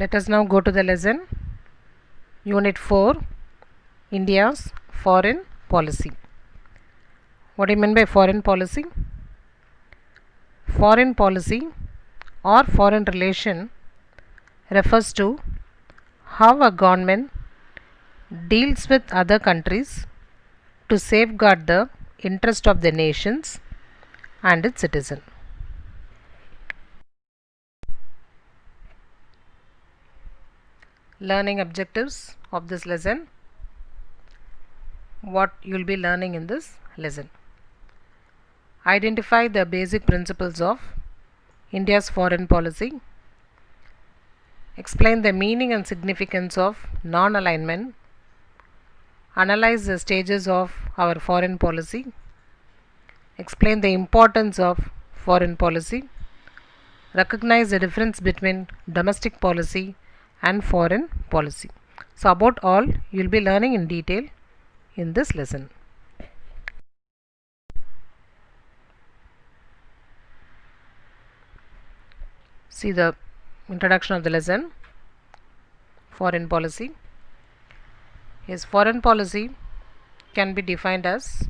Let us now go to the lesson. Unit 4, India's Foreign Policy. What do you mean by foreign policy? Foreign policy or foreign relation refers to how a government deals with other countries to safeguard the interest of the nations and its citizens. Learning objectives of this lesson. What you will be learning in this lesson. Identify the basic principles of India's foreign policy. Explain the meaning and significance of non-alignment. Analyze the stages of our foreign policy. Explain the importance of foreign policy. Recognize the difference between domestic policy and foreign policy. So about all you will be learning in detail in this lesson. See the introduction of the lesson. Foreign policy. Yes, foreign policy can be defined as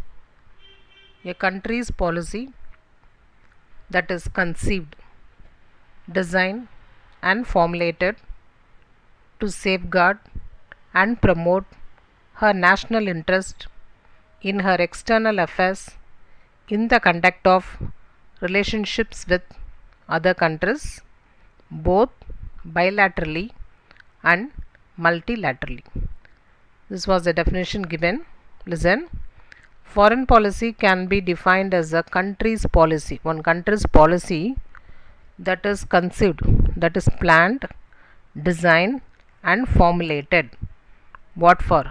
a country's policy that is conceived, designed and formulated to safeguard and promote her national interest in her external affairs in the conduct of relationships with other countries, both bilaterally and multilaterally. This was the definition given. Listen. Foreign policy can be defined as a country's policy, one country's policy that is conceived, that is planned, designed and formulated. What for?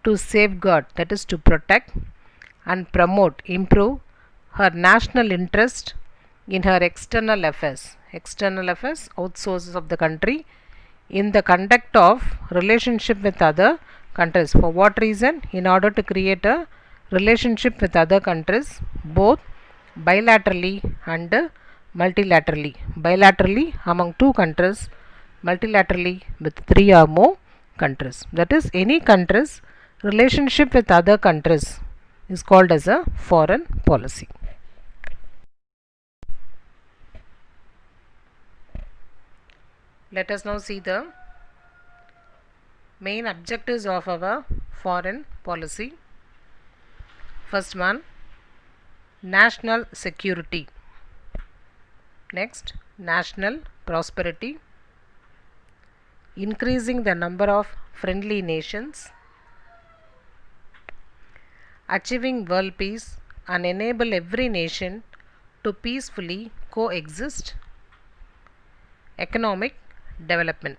To safeguard, that is to protect and promote, improve her national interest in her external affairs. External affairs, outsources of the country in the conduct of relationship with other countries. For what reason? In order to create a relationship with other countries, both bilaterally and multilaterally. Bilaterally among two countries, multilaterally with three or more countries. That is, any country's relationship with other countries is called as a foreign policy. Let us now see the main objectives of our foreign policy. First one, national security. Next, national prosperity. Increasing the number of friendly nations. Achieving world peace and enable every nation to peacefully coexist. Economic development.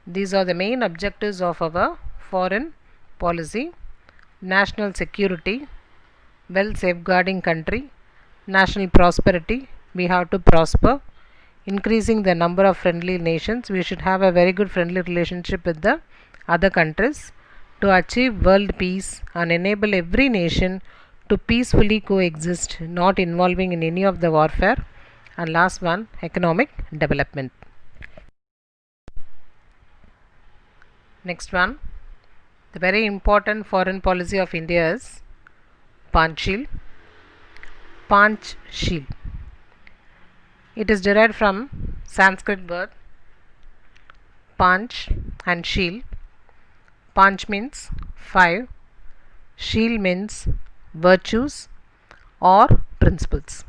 These are the main objectives of our foreign policy. National security, well safeguarding country. National prosperity, we have to prosper. Increasing the number of friendly nations, we should have a very good friendly relationship with the other countries. To achieve world peace and enable every nation to peacefully coexist, not involving in any of the warfare. And last one, economic development. Next one, the very important foreign policy of India is PANCHSHEEL. PANCHSHEEL. It is derived from Sanskrit word Panch and Sheel. Panch means 5, Sheel means virtues or principles.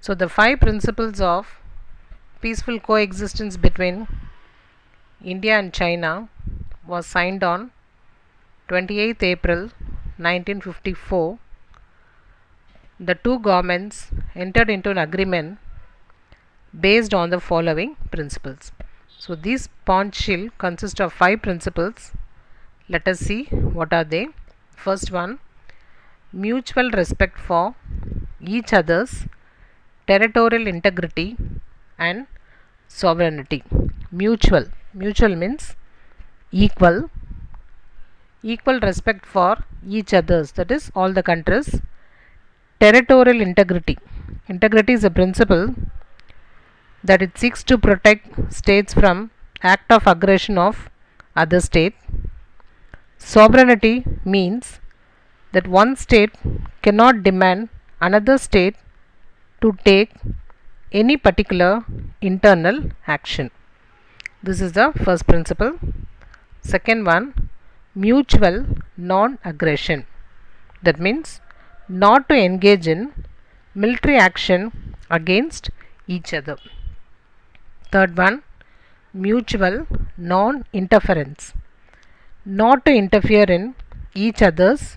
So the 5 principles of peaceful coexistence between India and China was signed on 28th April 1954. The two governments entered into an agreement based on the following principles. So these PANCHSHEEL consist of 5 principles. Let us see what are they. First one, mutual respect for each other's territorial integrity and sovereignty. Mutual means equal respect for each other's, that is all the countries. Territorial integrity is a principle that it seeks to protect states from act of aggression of other state. Sovereignty means that one state cannot demand another state to take any particular internal action. This is the first principle. Second one, mutual non-aggression. That means not to engage in military action against each other. Third one, mutual non-interference. Not to interfere in each other's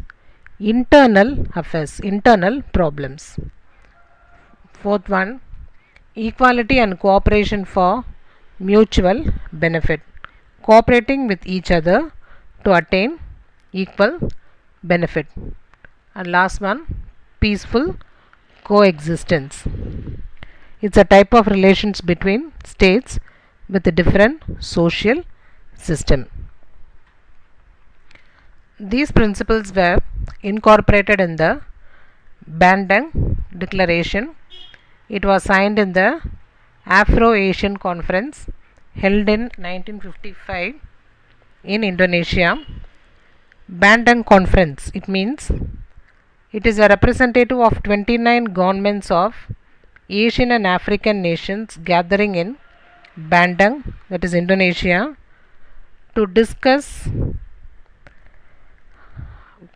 internal affairs, internal problems. Fourth one, equality and cooperation for mutual benefit. Cooperating with each other to attain equal benefit. And last one, peaceful coexistence. It's a type of relations between states with a different social system. These principles were incorporated in the Bandung Declaration. It was signed in the Afro-Asian Conference held in 1955 in Indonesia. Bandung Conference, it means it is a representative of 29 governments of Asian and African nations gathering in Bandung, that is Indonesia, to discuss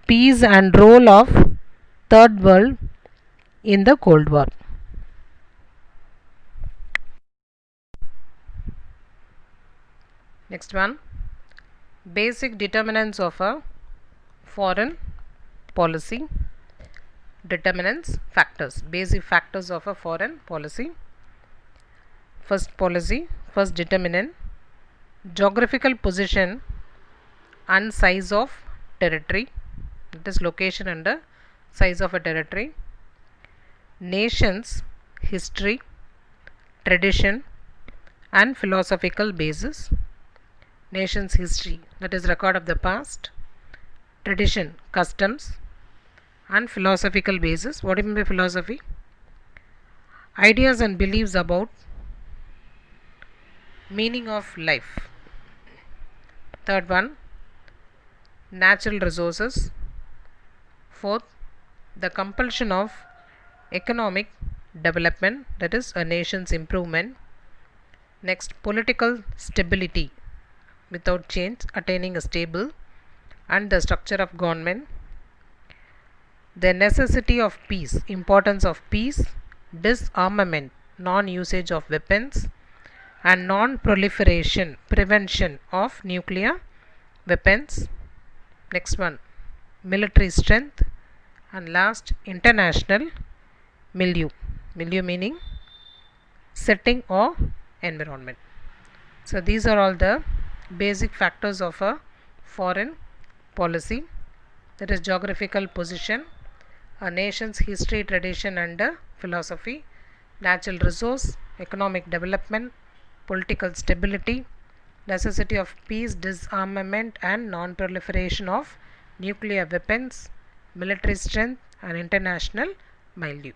peace and role of Third World in the Cold War. Next one, basic determinants of a foreign policy. Determinants, factors, basic factors of a foreign policy. First determinant, geographical position and size of territory. That is location and the size of a territory. Nation's history, tradition and philosophical basis. Nation's history, that is record of the past. Tradition, customs and philosophical basis. What do you mean by philosophy? Ideas and beliefs about meaning of life. Third one, natural resources. Fourth, the compulsion of economic development, that is a nation's improvement. Next, political stability, without change, attaining a stable and the structure of government. The necessity of peace, importance of peace, disarmament, non-usage of weapons and non-proliferation, prevention of nuclear weapons. Next one, military strength. And last, international milieu. Milieu meaning setting or environment. So these are all the basic factors of a foreign policy. That is geographical position, a nation's history, tradition and philosophy, natural resource, economic development, political stability, necessity of peace, disarmament and non-proliferation of nuclear weapons, military strength and international milieu.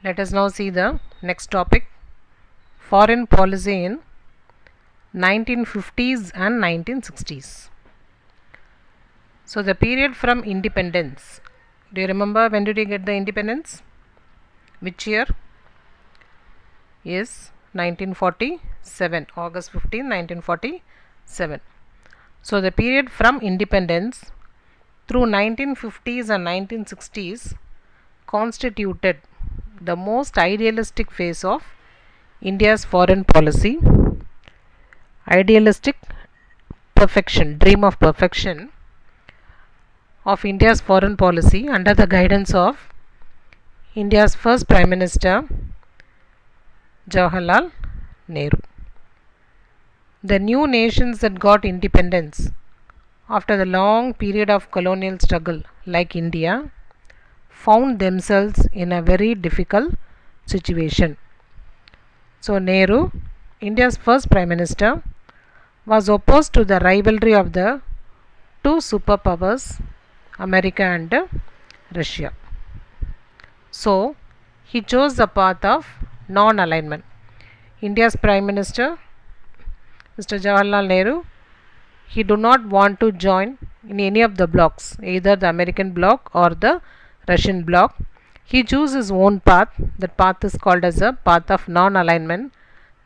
Let us now see the next topic, foreign policy in 1950s and 1960s. So the period from independence. Do you remember when did you get the independence? Which year? Yes, 1947, August 15, 1947. So the period from independence through 1950s and 1960s constituted the most idealistic phase of India's foreign policy. Idealistic perfection, dream of perfection of India's foreign policy under the guidance of India's first Prime Minister Jawaharlal Nehru. The new nations that got independence after the long period of colonial struggle, like India, found themselves in a very difficult situation. So Nehru, India's first Prime Minister, was opposed to the rivalry of the two superpowers, America and Russia. So he chose the path of non-alignment. India's Prime Minister, Mr. Jawaharlal Nehru, he do not want to join in any of the blocks, either the American bloc or the Russian bloc. He chose his own path. That path is called as a path of non-alignment.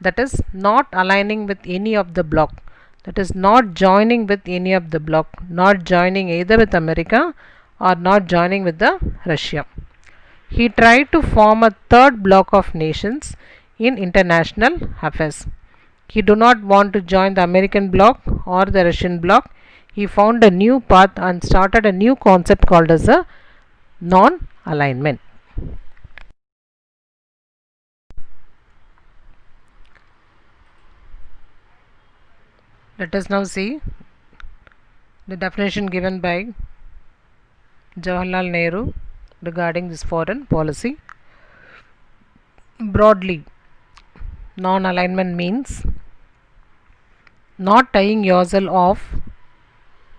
That is not aligning with any of the bloc. That is not joining with any of the bloc. Not joining either with America or not joining with the Russia. He tried to form a third bloc of nations in international affairs. He do not want to join the American bloc or the Russian bloc. He found a new path and started a new concept called as a non-alignment. Let us now see the definition given by Jawaharlal Nehru regarding this foreign policy. Broadly, non-alignment means not tying yourself off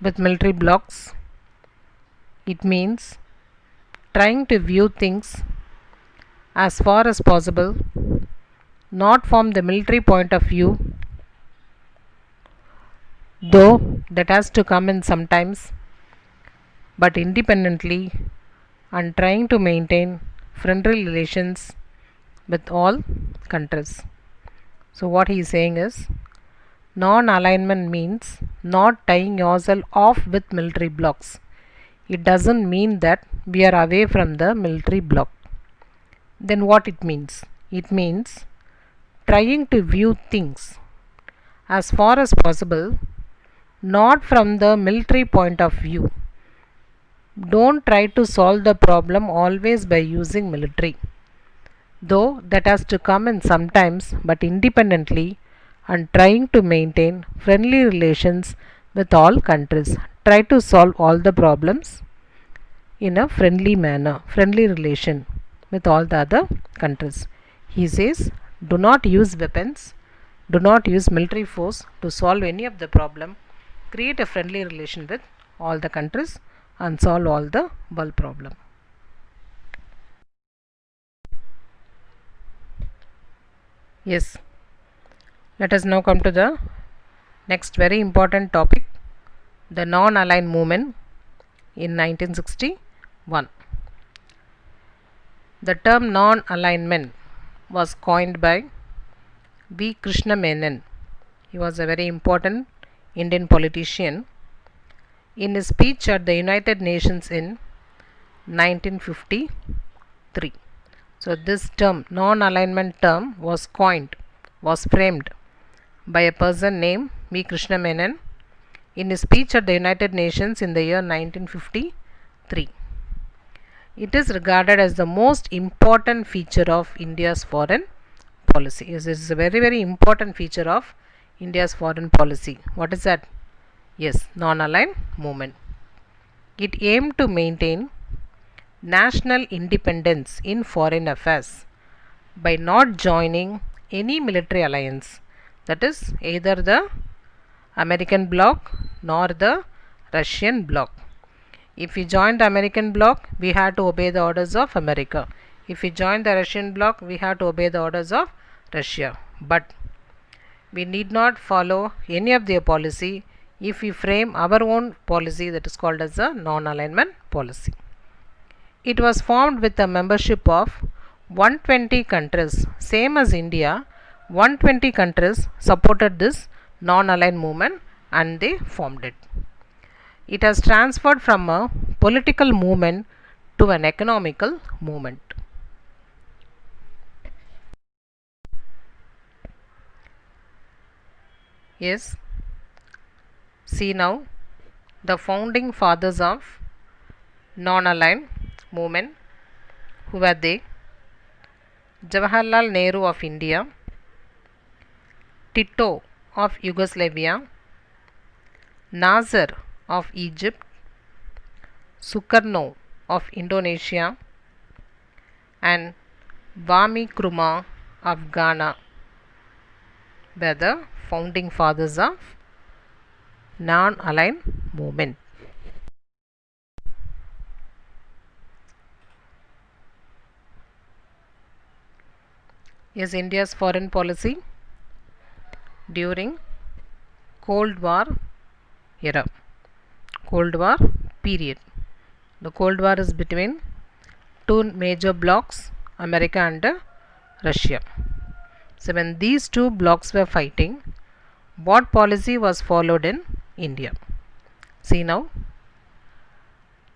with military blocs. It means trying to view things as far as possible, not from the military point of view, though that has to come in sometimes, but independently, and trying to maintain friendly relations with all countries. So what he is saying is, non-alignment means not tying yourself off with military blocs. It doesn't mean that we are away from the military bloc. Then what it means? It means trying to view things as far as possible, not from the military point of view. Don't try to solve the problem always by using military, though that has to come in sometimes, but independently, and trying to maintain friendly relations with all countries. Try to solve all the problems in a friendly manner, friendly relation with all the other countries. He says, do not use weapons, do not use military force to solve any of the problem. Create a friendly relation with all the countries and solve all the world problem. Yes, let us now come to the next very important topic, the non-aligned movement in 1961. The term non-alignment was coined by V. Krishna Menon. He was a very important Indian politician. In his speech at the United Nations in 1953. So this term, non-alignment term, was coined, was framed by a person named V. Krishna Menon in his speech at the United Nations in the year 1953. It is regarded as the most important feature of India's foreign policy. Yes, this is a very, very important feature of India's foreign policy. What is that? Yes, non-aligned movement. It aimed to maintain national independence in foreign affairs by not joining any military alliance, that is either the American bloc nor the Russian bloc. If we join the American bloc, we have to obey the orders of America. If we join the Russian bloc, we have to obey the orders of Russia. But we need not follow any of their policy if we frame our own policy, that is called as a non-alignment policy. It was formed with a membership of 120 countries, same as India. 120 countries supported this non-aligned movement and they formed it. It has transferred from a political movement to an economical movement. Yes. See now, the founding fathers of non-aligned movement, who were they? Jawaharlal Nehru of India, Tito of Yugoslavia, Nasser of Egypt, Sukarno of Indonesia, and Kwame Nkrumah of Ghana were the founding fathers of non-aligned movement. is India's foreign policy during Cold War era, Cold War period. The Cold War is between two major blocs, America and Russia. So when these two blocs were fighting, what policy was followed in India? See now,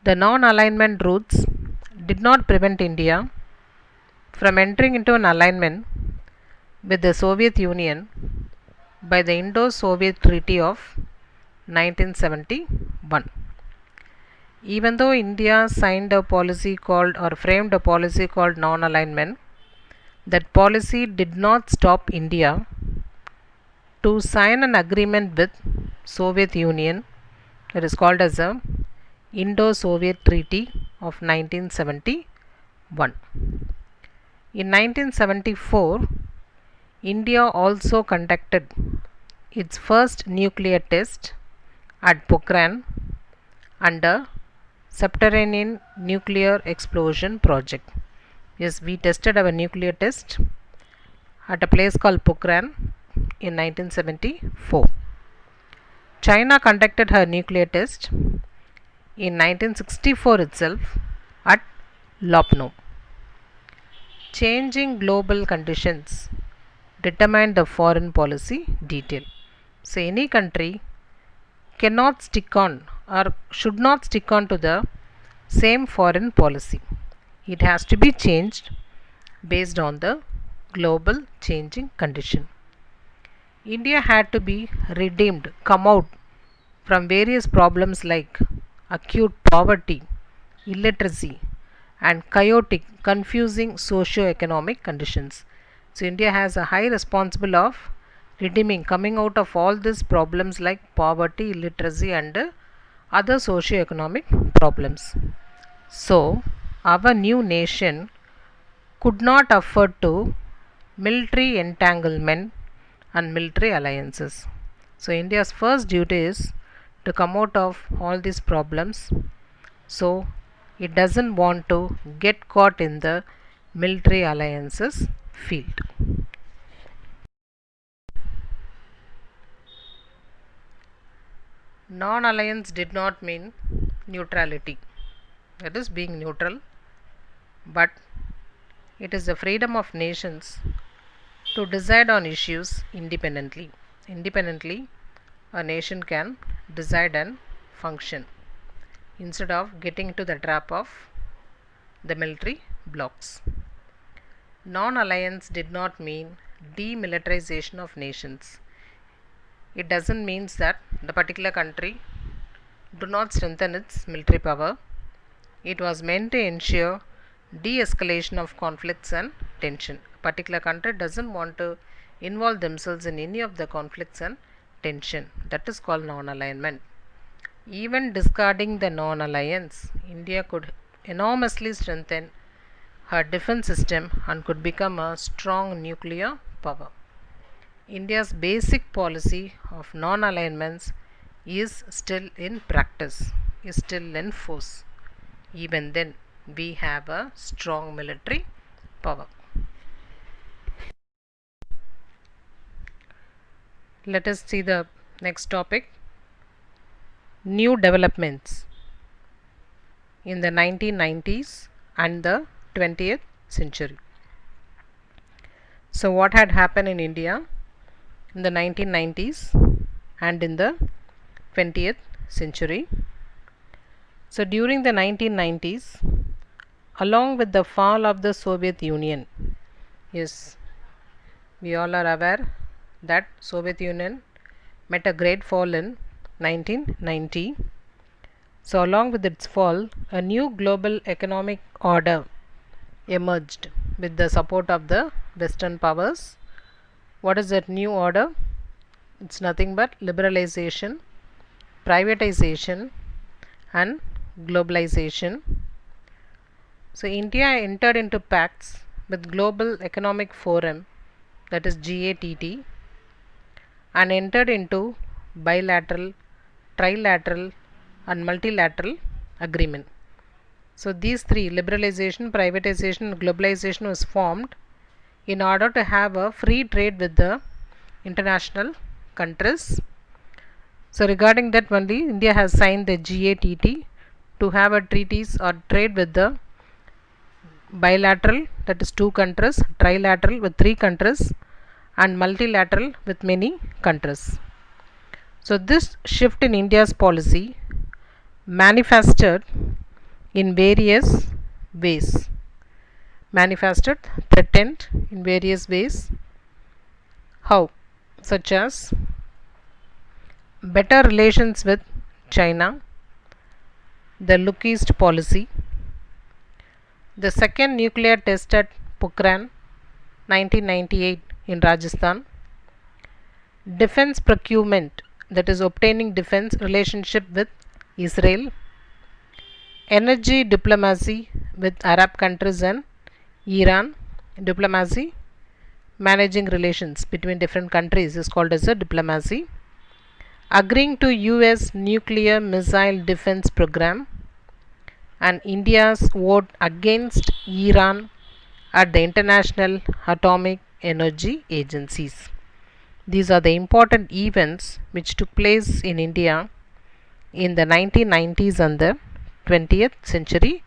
the non-alignment routes did not prevent India from entering into an alignment with the Soviet Union by the Indo-Soviet Treaty of 1971. Even though India signed a policy called or framed a policy called non-alignment, that policy did not stop India to sign an agreement with Soviet Union that is called as a Indo-Soviet Treaty of 1971. In 1974, India also conducted its first nuclear test at Pokhran under Subterranean Nuclear Explosion Project. Yes, we tested our nuclear test at a place called Pokhran in 1974. China conducted her nuclear test in 1964 itself at Lopno. Changing global conditions determine the foreign policy detail. So any country cannot stick on or should not stick on to the same foreign policy. It has to be changed based on the global changing condition. India had to be redeemed, come out from various problems like acute poverty, illiteracy, and chaotic, confusing socio-economic conditions. So India has a high responsibility of redeeming, coming out of all these problems like poverty, illiteracy, and other socio-economic problems. So our new nation could not afford to military entanglement and military alliances. So India's first duty is to come out of all these problems. So it doesn't want to get caught in the military alliances field. Non-alliance did not mean neutrality, that is being neutral, but it is the freedom of nations to decide on issues independently. Independently, a nation can decide and function instead of getting into the trap of the military blocs. Non-alliance did not mean demilitarization of nations. It doesn't mean that the particular country do not strengthen its military power. It was meant to ensure de-escalation of conflicts and tension. A particular country doesn't want to involve themselves in any of the conflicts and tension. That is called non-alignment. Even discarding the non-alliance, India could enormously strengthen her defense system and could become a strong nuclear power. India's basic policy of non-alignments is still in practice, is still in force. Even then, we have a strong military power. Let us see the next topic. New developments in the 1990s and the 20th century. So what had happened in India in the 1990s and in the 20th century? So during the 1990s, along with the fall of the Soviet Union, yes, we all are aware that Soviet Union met a great fall in 1990. So along with its fall, a new global economic order emerged with the support of the Western powers. What is that new order? It's nothing but liberalization, privatization, and globalization. So India entered into pacts with Global Economic Forum, that is GATT, and entered into bilateral, trilateral, and multilateral agreement. So these three, liberalization, privatization, and globalization, was formed in order to have a free trade with the international countries. So regarding that only, India has signed the GATT to have a treaties or trade with the bilateral, that is 2 countries, trilateral with 3 countries, and multilateral with many countries. So this shift in India's policy manifested in various ways. Manifested, threatened in various ways. How? Such as better relations with China, the Look East policy, the second nuclear test at Pokhran 1998 in Rajasthan, defense procurement, that is obtaining defense relationship with Israel, energy diplomacy with Arab countries and Iran. Diplomacy, managing relations between different countries, is called as a diplomacy. Agreeing to US nuclear missile defense program, and India's vote against Iran at the International Atomic Energy Agencies. These are the important events which took place in India in the 1990s and the 20th century.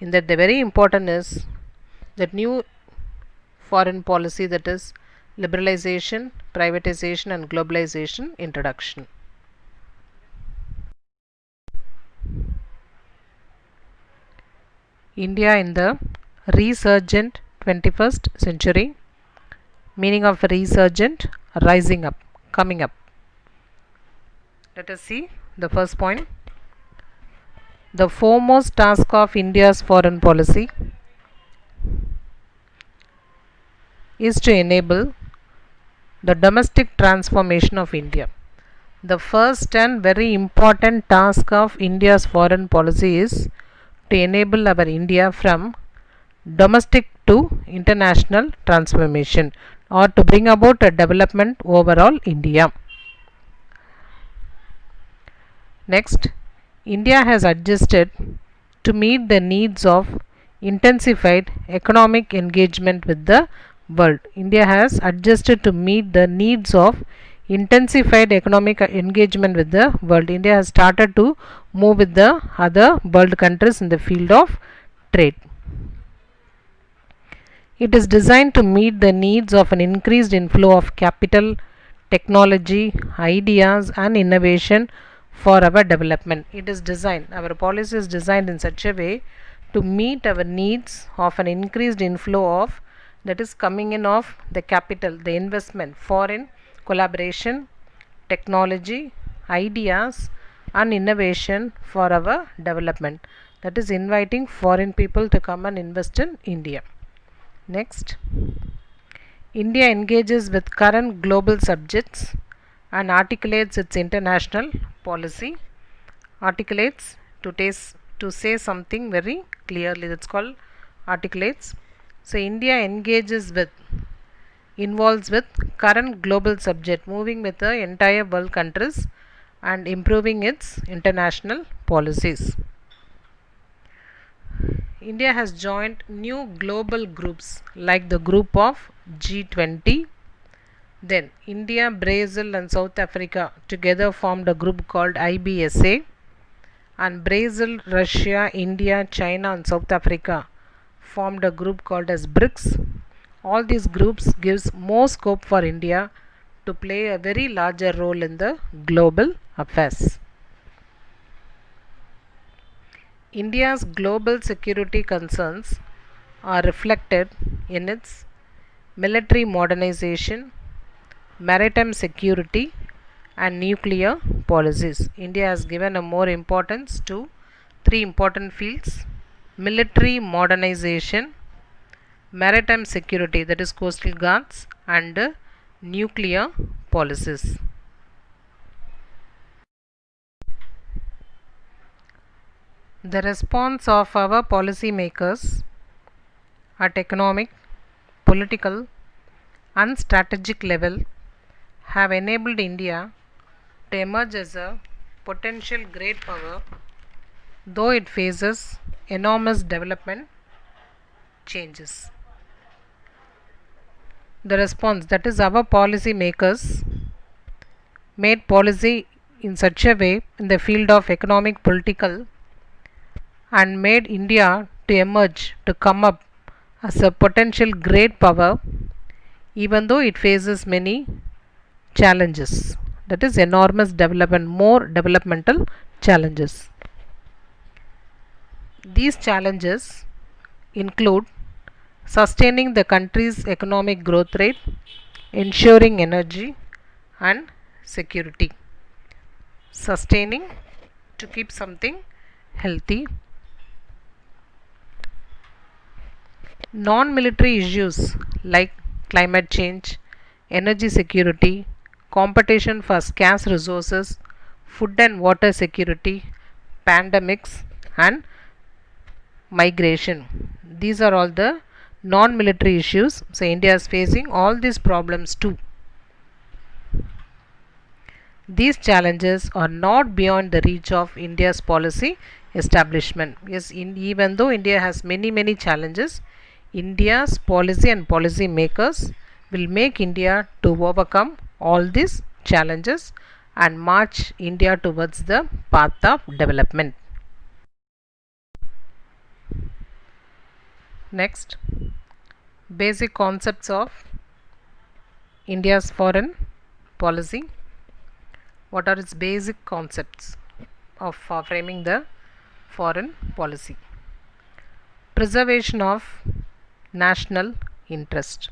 In that, the very important is that new foreign policy, that is liberalization, privatization and globalization introduction. India in the resurgent 21st century. Meaning of resurgent, rising up, coming up. Let us see the first point. The foremost task of India's foreign policy is to enable the domestic transformation of India. The first and very important task of India's foreign policy is to enable our India from domestic to international transformation, or to bring about a development overall India. Next, India has adjusted to meet the needs of intensified economic engagement with the world. India has adjusted to meet the needs of intensified economic engagement with the world. India has started to move with the other world countries in the field of trade. It is designed to meet the needs of an increased inflow of capital, technology, ideas and innovation for our development. It is designed, our policy is designed in such a way to meet our needs of an increased inflow of, that is coming in of the capital, the investment, foreign collaboration, technology, ideas and innovation for our development. That is inviting foreign people to come and invest in India. Next, India engages with current global subjects and articulates its international policy. Articulates, to say something very clearly, that's called articulates. So India engages with, involves with current global subject, moving with the entire world countries and improving its international policies. India has joined new global groups like the group of G20. Then India, Brazil and South Africa together formed a group called IBSA, and Brazil, Russia, India, China and South Africa formed a group called as BRICS. All these groups gives more scope for India to play a very larger role in the global affairs. India's global security concerns are reflected in its military modernization, maritime security and nuclear policies. India has given a more importance to 3 important fields: military modernization, maritime security, that is coastal guards, and nuclear policies. The response of our policy makers at economic, political and strategic level have enabled India to emerge as a potential great power, though it faces enormous development changes. The response, that is our policy makers made policy in such a way in the field of economic, political, and made India to emerge, to come up as a potential great power, even though it faces many challenges. That is enormous development, more developmental challenges. These challenges include sustaining the country's economic growth rate, ensuring energy and security. Sustaining, to keep something healthy. Non-military issues like climate change, energy security, competition for scarce resources, food and water security, pandemics and migration. These are all the non-military issues. So India is facing all these problems too. These challenges are not beyond the reach of India's policy establishment. Yes, even though India has many challenges, India's policy and policy makers will make India to overcome all these challenges and march India towards the path of development. Next, basic concepts of India's foreign policy. What are its basic concepts of framing the foreign policy? Preservation of national interest,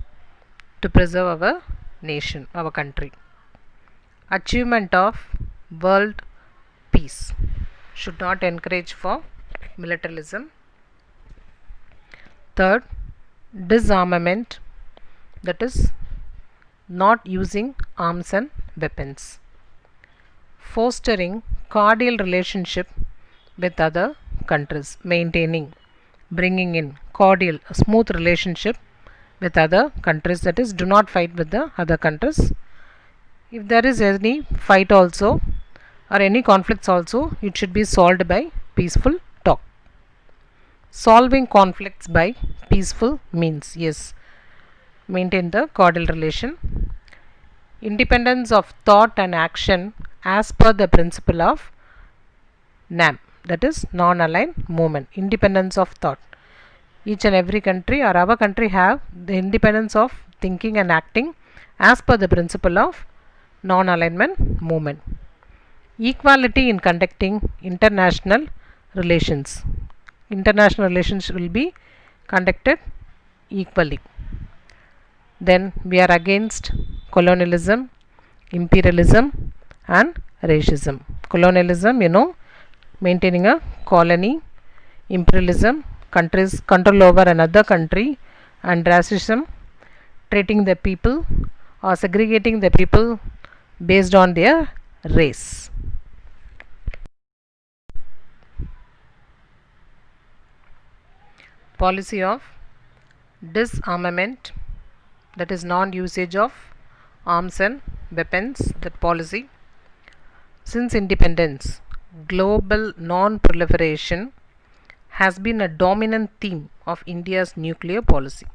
to preserve our nation, our country. Achievement of world peace, should not encourage for militarism. Third, disarmament, that is not using arms and weapons. Fostering cordial relationship with other countries, maintaining, bringing in cordial, smooth relationship with other countries, that is do not fight with the other countries. If there is any fight also or any conflicts also, it should be solved by peaceful talk. Solving conflicts by peaceful means, yes, maintain the cordial relation. Independence of thought and action as per the principle of NAM, that is non-aligned movement. Independence of thought. Each and every country or our country have the independence of thinking and acting as per the principle of non-alignment movement. Equality in conducting international relations. International relations will be conducted equally. Then we are against colonialism, imperialism and racism. Colonialism, maintaining a colony. Imperialism, countries control over another country. And racism, treating the people or segregating the people based on their race. Policy of disarmament, that is non-usage of arms and weapons. That policy, since independence, global non-proliferation has been a dominant theme of India's nuclear policy.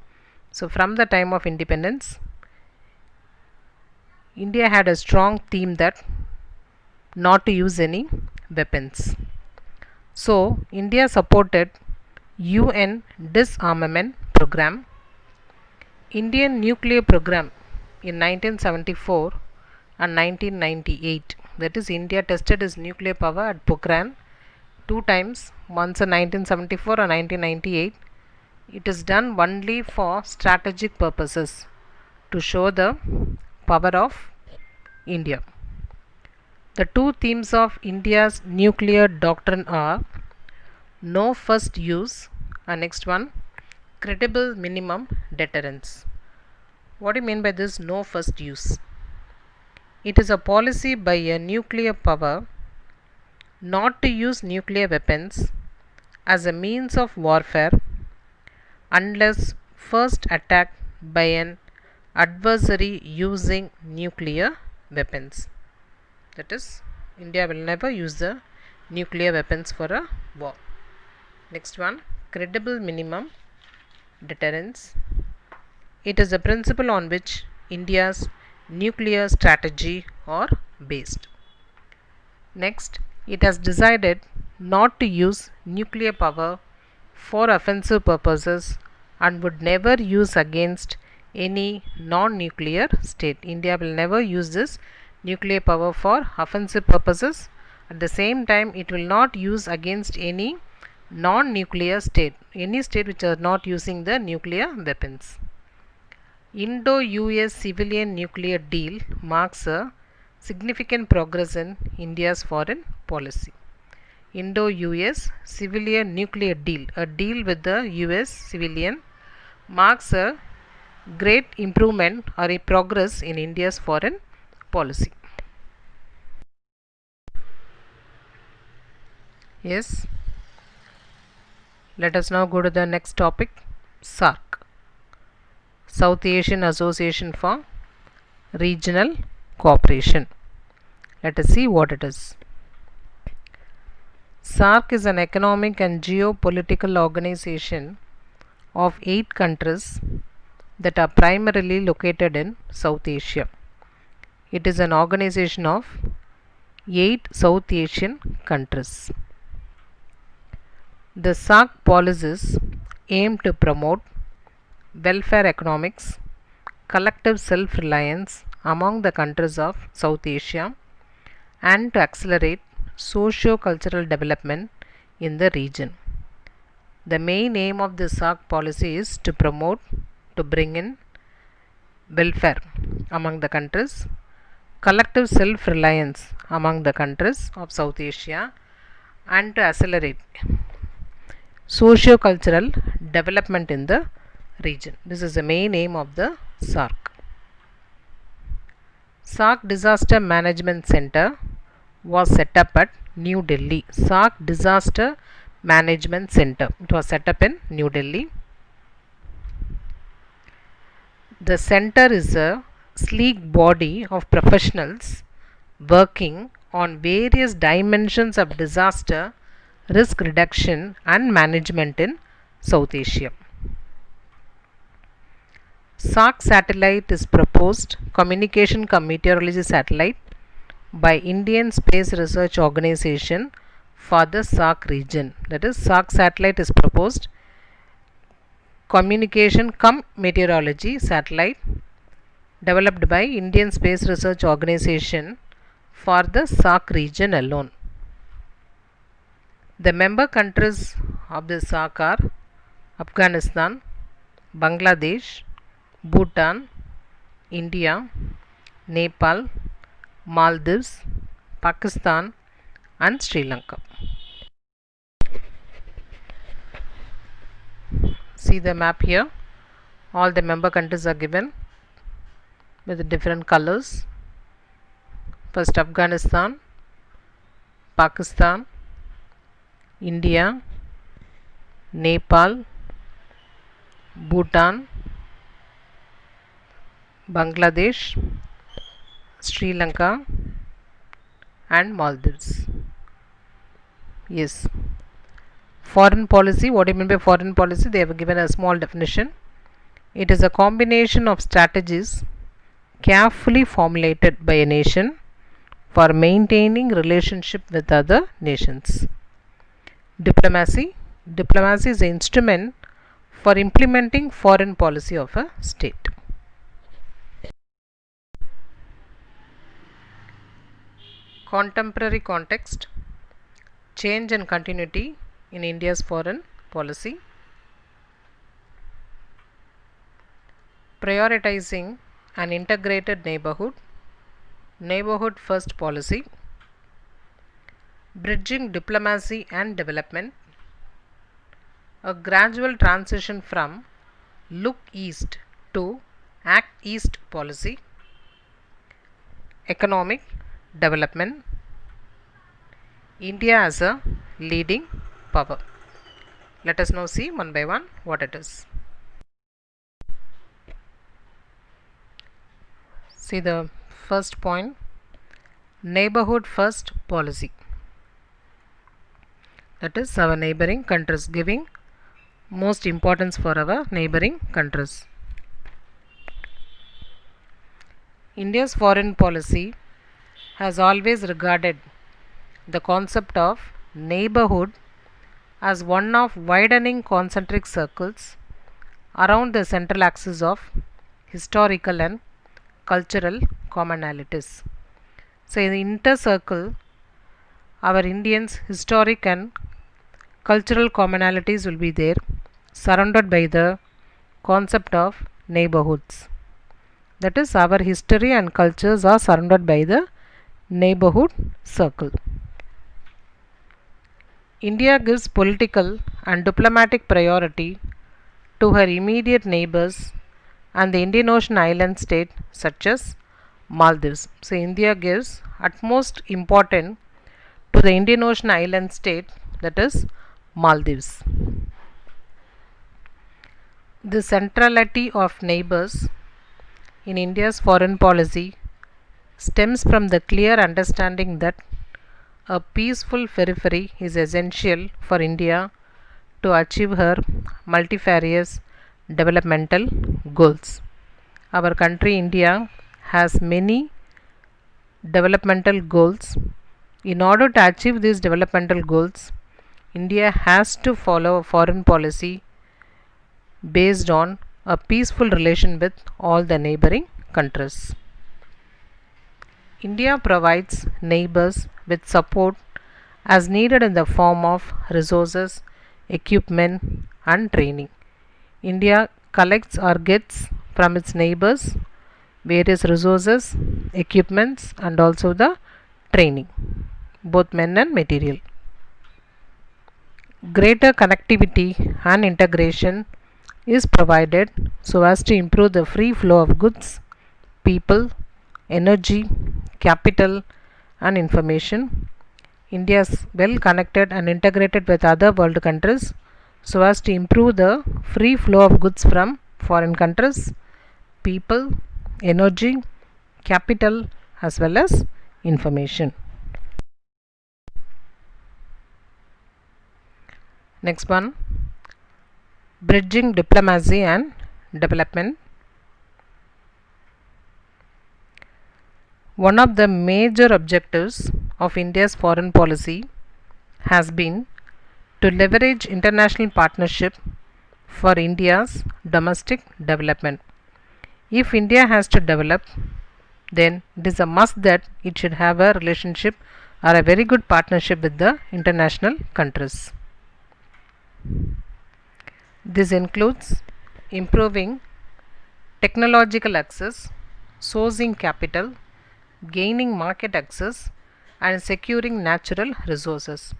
So from the time of independence, India had a strong theme that not to use any weapons. So India supported UN disarmament program, Indian nuclear program in 1974 and 1998. That is, India tested its nuclear power at Pokhran two times, once in 1974 and 1998. It is done only for strategic purposes, to show the power of India. The two themes of India's nuclear doctrine are no first use and next one, credible minimum deterrence. What do you mean by this no first use? It is a policy by a nuclear power not to use nuclear weapons as a means of warfare unless first attacked by an adversary using nuclear weapons. That is, India will never use the nuclear weapons for a war. Next one, credible minimum deterrence. It is a principle on which India's nuclear strategy are based. Next, it has decided not to use nuclear power for offensive purposes and would never use against any non-nuclear state. India will never use this nuclear power for offensive purposes. At the same time, it will not use against any non-nuclear state, any state which are not using the nuclear weapons. Indo-US civilian nuclear deal marks a significant progress in India's foreign policy. Indo-US civilian nuclear deal, a deal with the US civilian, marks a great improvement or a progress in India's foreign policy. Yes. Let us now go to the next topic, SAARC, South Asian Association for Regional Cooperation. Let us see what it is. SAARC is an economic and geopolitical organization of 8 countries that are primarily located in South Asia. It is an organization of 8 South Asian countries. The SAARC policies aim to promote welfare economics, collective self-reliance among the countries of South Asia, and to accelerate socio-cultural development in the region. The main aim of the SAARC policy is to bring in welfare among the countries, collective self-reliance among the countries of South Asia, and to accelerate socio-cultural development in the region. This is the main aim of the SAARC. SAARC Disaster Management Center was set up at New Delhi. SAARC Disaster Management Center. It was set up in New Delhi. The center is a sleek body of professionals working on various dimensions of disaster risk reduction and management in South Asia. SAARC satellite is proposed communication cum meteorology satellite by Indian Space Research Organization for the SAARC region. That is, SAARC satellite is proposed communication cum meteorology satellite developed by Indian Space Research Organization for the SAARC region alone. The member countries of the SAARC are Afghanistan, Bangladesh, Bhutan, India, Nepal, Maldives, Pakistan, and Sri Lanka. See the map here. All the member countries are given with different colors. First, Afghanistan, Pakistan, India, Nepal, Bhutan, Bangladesh, Sri Lanka, and Maldives. Yes. Foreign policy. What do you mean by foreign policy? They have given a small definition. It is a combination of strategies carefully formulated by a nation for maintaining relationship with other nations. Diplomacy. Diplomacy is an instrument for implementing foreign policy of a state. Contemporary context, change and continuity in India's foreign policy. Prioritizing an integrated neighborhood, neighborhood first policy. Bridging diplomacy and development. A gradual transition from look east to act east policy. Economic development. India as a leading power. Let us now see one by one what it is. See the first point, neighborhood first policy. That is our neighboring countries, giving most importance for our neighboring countries. India's foreign policy has always regarded the concept of neighborhood as one of widening concentric circles around the central axis of historical and cultural commonalities. So, in the inner circle, our Indians' historic and cultural commonalities will be there, surrounded by the concept of neighborhoods. That is, our history and cultures are surrounded by the neighborhood circle. India gives political and diplomatic priority to her immediate neighbors and the Indian Ocean island state such as Maldives. So, India gives utmost importance to the Indian Ocean island state, that is Maldives. The centrality of neighbors in India's foreign policy stems from the clear understanding that a peaceful periphery is essential for India to achieve her multifarious developmental goals. Our country India has many developmental goals. In order to achieve these developmental goals, India has to follow a foreign policy based on a peaceful relation with all the neighboring countries. India provides neighbors with support as needed in the form of resources, equipment, and training. India collects or gets from its neighbors various resources, equipments, and also the training, both men and material. Greater connectivity and integration is provided so as to improve the free flow of goods, people, energy, capital, and information. India is well connected and integrated with other world countries so as to improve the free flow of goods from foreign countries, people, energy, capital, as well as information. Next one, bridging diplomacy and development. One of the major objectives of India's foreign policy has been to leverage international partnership for India's domestic development. If India has to develop, then it is a must that it should have a relationship or a very good partnership with the international countries. This includes improving technological access, sourcing capital, gaining market access, and securing natural resources.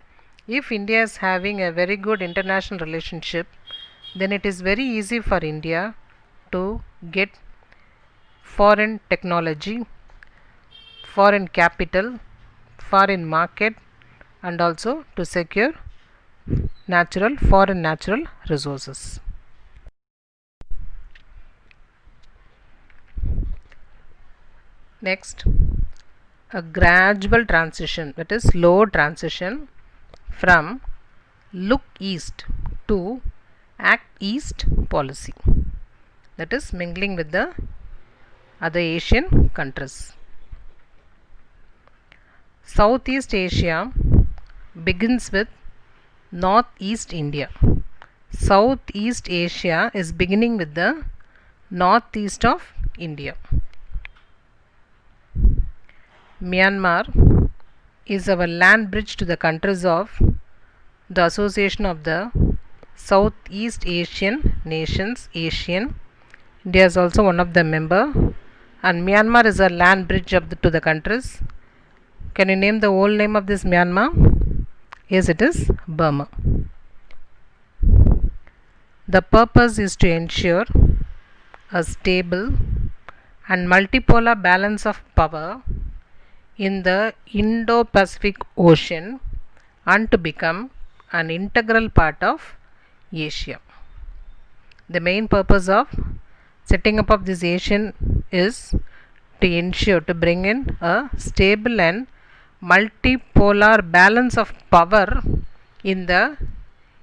If India is having a very good international relationship, then it is very easy for India to get foreign technology, foreign capital, foreign market, and also to secure foreign natural resources. Next, a gradual transition, that is slow transition from look east to act east policy, that is mingling with the other Asian countries. Southeast Asia begins with Northeast India. Southeast Asia is beginning with the northeast of India. Myanmar is our land bridge to the countries of the Association of the Southeast Asian Nations, ASEAN. India is also one of the member, and Myanmar is a land bridge to the countries. Can you name the whole name of this Myanmar? Yes, it is Burma. The purpose is to ensure a stable and multipolar balance of power in the Indo-Pacific Ocean and to become an integral part of Asia. The main purpose of setting up of this ASEAN is to ensure, to bring in a stable and multipolar balance of power in the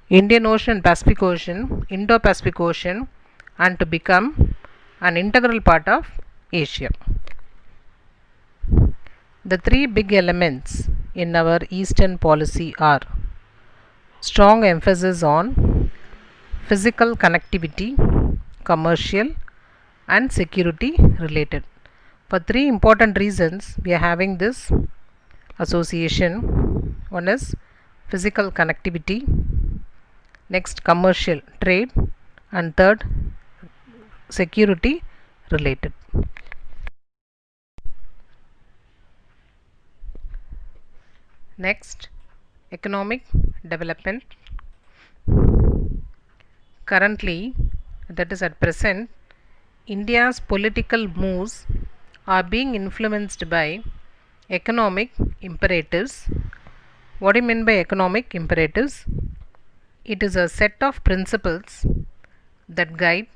Indian Ocean and Pacific Ocean, Indo-Pacific Ocean, and to become an integral part of Asia. The three big elements in our Eastern policy are strong emphasis on physical connectivity, commercial and security related. For three important reasons we are having this association. One is physical connectivity, next commercial trade, and third security related. Next, economic development. Currently, that is at present, India's political moves are being influenced by economic imperatives. What do you mean by economic imperatives? It is a set of principles that guide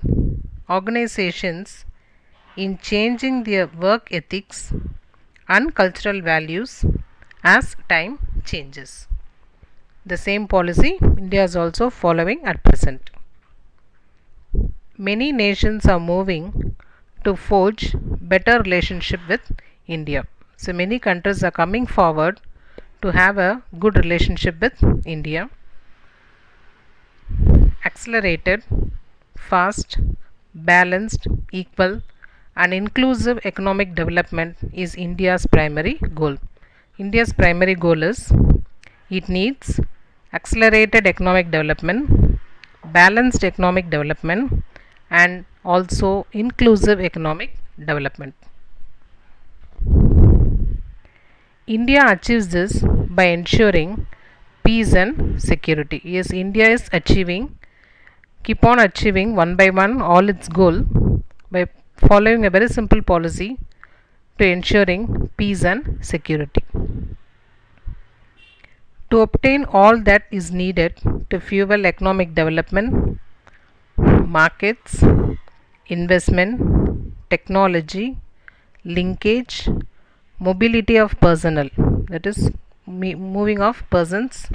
organizations in changing their work ethics and cultural values as time changes. The same policy India is also following at present. Many nations are moving to forge better relationship with India. So many countries are coming forward to have a good relationship with India. Accelerated, fast, balanced, equal and inclusive economic development is India's primary goal. India's primary goal is it needs accelerated economic development, balanced economic development and also inclusive economic development. India achieves this by ensuring peace and security. Yes, India is keep on achieving one by one all its goal by following a very simple policy to ensuring peace and security. To obtain all that is needed to fuel economic development, markets, investment, technology, linkage, mobility of personnel, that is moving of persons,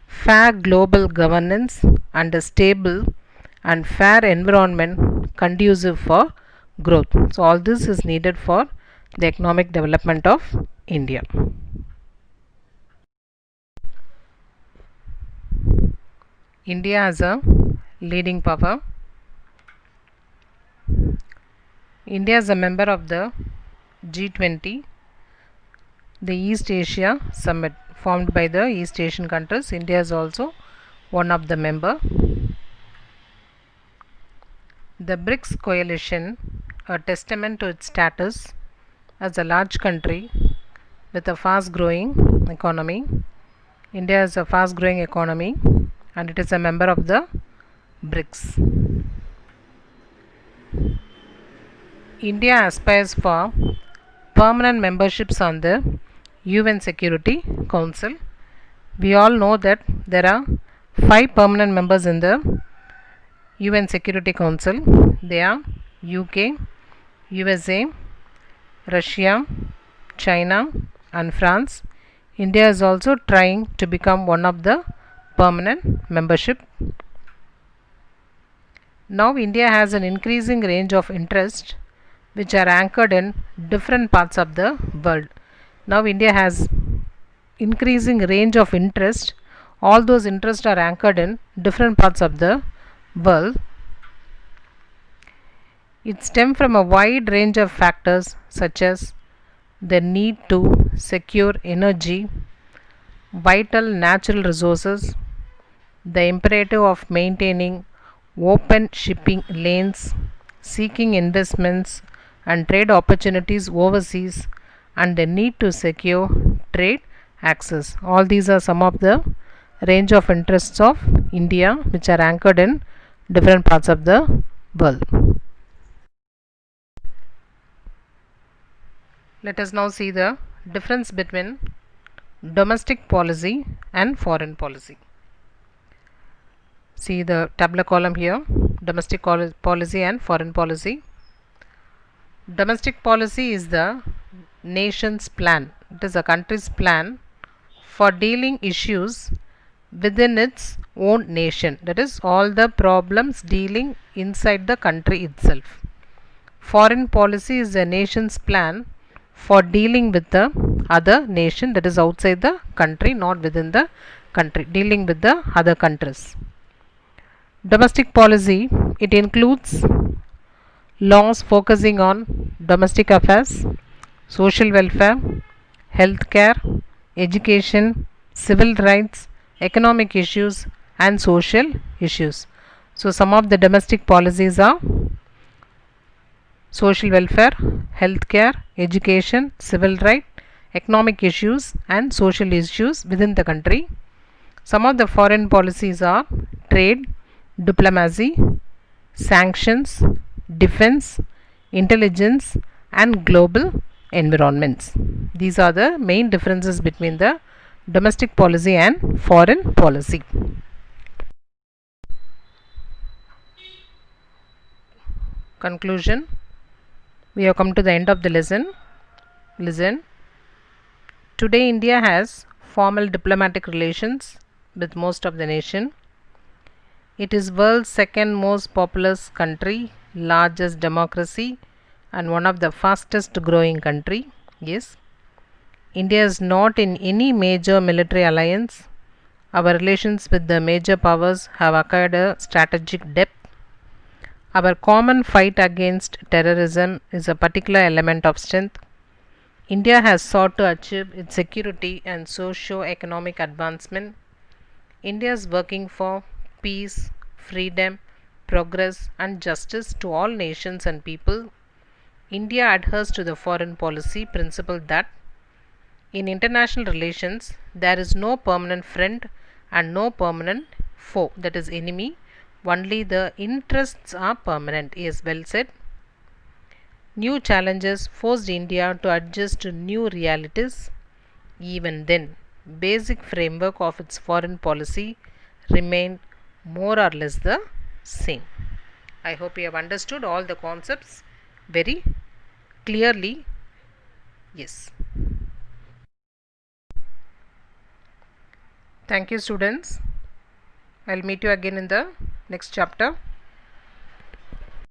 fair global governance and a stable and fair environment conducive for growth. So all this is needed for the economic development of India. India as a leading power. India is a member of the G20, the East Asia Summit formed by the East Asian countries. India is also one of the member. The BRICS coalition, a testament to its status as a large country with a fast growing economy. India is a fast growing economy and it is a member of the BRICS. India aspires for permanent memberships on the UN Security Council. We all know that there are 5 permanent members in the UN Security Council. They are UK, USA, Russia, China and France. India is also trying to become one of the permanent membership. Now India has an increasing range of interests which are anchored in different parts of the world. Now India has increasing range of interest. All those interests are anchored in different parts of the world. It stems from a wide range of factors such as the need to secure energy, vital natural resources, the imperative of maintaining open shipping lanes, seeking investments and trade opportunities overseas, and the need to secure trade access. All these are some of the range of interests of India which are anchored in different parts of the world. Let us now see the difference between domestic policy and foreign policy. See the tabular column here, domestic policy and foreign policy. Domestic policy is the nation's plan. It is a country's plan for dealing issues within its own nation. That is all the problems dealing inside the country itself. Foreign policy is a nation's plan for dealing with the other nation, that is outside the country, not within the country, dealing with the other countries. Domestic policy, it includes laws focusing on domestic affairs, social welfare, health care, education, civil rights, economic issues and social issues. So some of the domestic policies are social welfare, health care, education, civil right, economic issues and social issues within the country. Some of the foreign policies are trade, diplomacy, sanctions, defense, intelligence and global environments. These are the main differences between the domestic policy and foreign policy. Conclusion. We have come to the end of the lesson. Listen. Today India has formal diplomatic relations with most of the nation. It is world's second most populous country, largest democracy and one of the fastest growing country. Yes. India is not in any major military alliance. Our relations with the major powers have acquired a strategic depth. Our common fight against terrorism is a particular element of strength. India has sought to achieve its security and socio-economic advancement. India is working for peace, freedom, progress and justice to all nations and people. India adheres to the foreign policy principle that in international relations there is no permanent friend and no permanent foe, that is enemy. Only the interests are permanent. Yes, well said. New challenges forced India to adjust to new realities. Even then, basic framework of its foreign policy remained more or less the same. I hope you have understood all the concepts very clearly. Yes. Thank you, students. I'll meet you again in the next chapter.